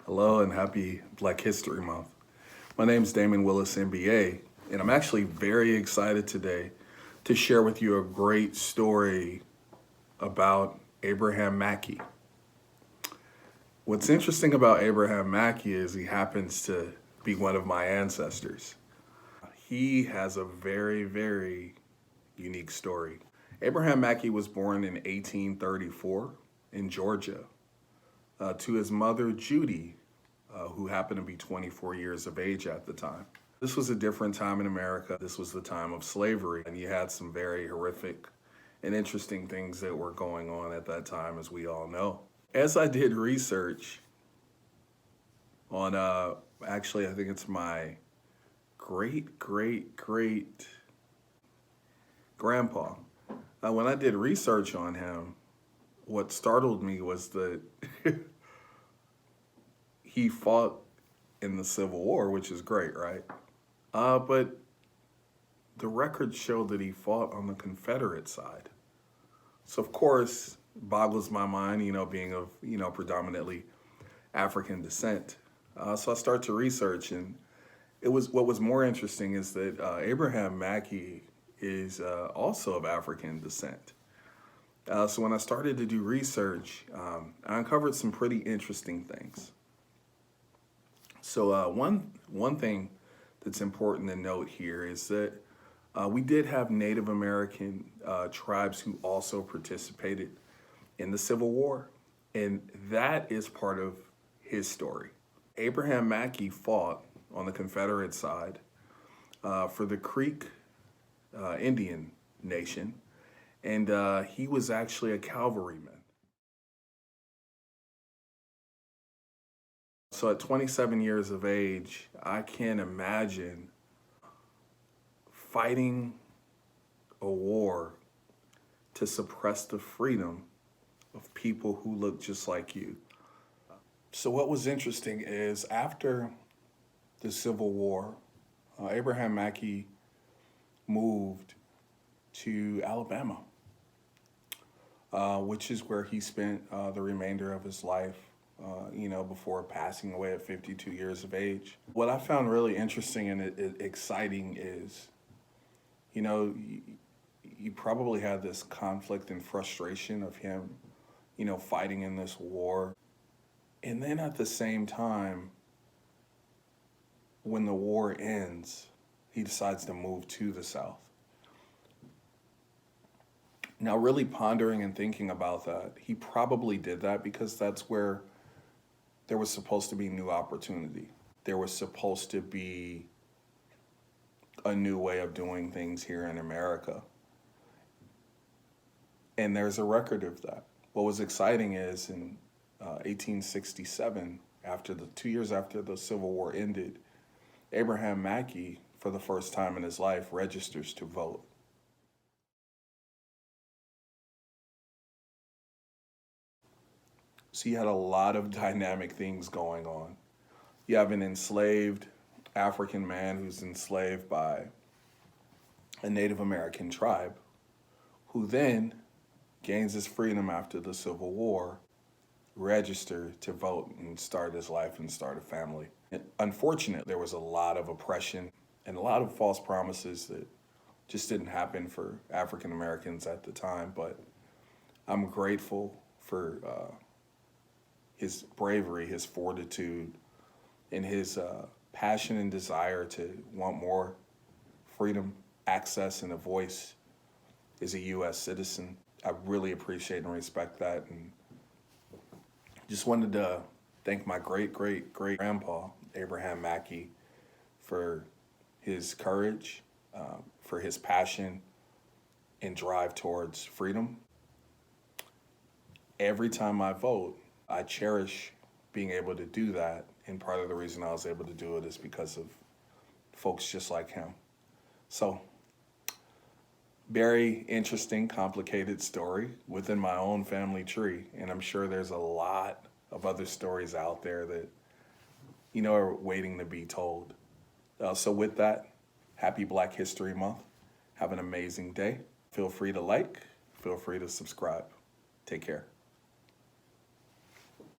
Hello and happy Black History Month. My name is Damon Willis, MBA, and I'm actually very excited today to share with you a great story about Abraham Mackey. What's interesting about Abraham Mackey is he happens to be one of my ancestors. He has a very unique story. Abraham Mackey was born in 1834 in Georgia to his mother, Judy, who happened to be 24 years of age at the time. This was a different time in America. This was the time of slavery, and you had some very horrific and interesting things that were going on at that time, as we all know. As I did research on, actually, I think it's my great grandpa. When I did research on him, what startled me was that he fought in the Civil War, which is great, right? But the records show that he fought on the Confederate side. So of course, boggles my mind, being of, predominantly African descent. So I start to research, and what was more interesting is that Abraham Mackey is also of African descent. So when I started to do research, I uncovered some pretty interesting things. So one thing that's important to note here is that we did have Native American tribes who also participated in the Civil War, and that is part of his story. Abraham Mackey fought on the Confederate side for the Creek Indian Nation, and he was actually a cavalryman. So at 27 years of age, I can't imagine fighting a war to suppress the freedom of people who look just like you. So what was interesting is after the Civil War, Abraham Mackey moved to Alabama, which is where he spent the remainder of his life, before passing away at 52 years of age. What I found really interesting and exciting is, you probably had this conflict and frustration of him, fighting in this war. And then at the same time, when the war ends, he decides to move to the South. Now, really pondering and thinking about that, he probably did that because that's where there was supposed to be new opportunity. There was supposed to be a new way of doing things here in America. And there's a record of that. What was exciting is in 1867, 2 years after the Civil War ended, Abraham Mackey, for the first time in his life, registers to vote. So you had a lot of dynamic things going on. You have an enslaved African man who's enslaved by a Native American tribe, who then gains his freedom after the Civil War, register to vote and start his life and start a family. And unfortunately, there was a lot of oppression and a lot of false promises that just didn't happen for African Americans at the time, but I'm grateful for his bravery, his fortitude, and his passion and desire to want more freedom, access, and a voice as a U.S. citizen. I really appreciate and respect that, and just wanted to thank my great-grandpa, Abraham Mackey, for his courage, for his passion and drive towards freedom. Every time I vote, I cherish being able to do that, and part of the reason I was able to do it is because of folks just like him. So, very interesting, complicated story within my own family tree, and I'm sure there's a lot of other stories out there that, are waiting to be told. So with that, happy Black History Month. Have an amazing day. Feel free to like, feel free to subscribe. Take care.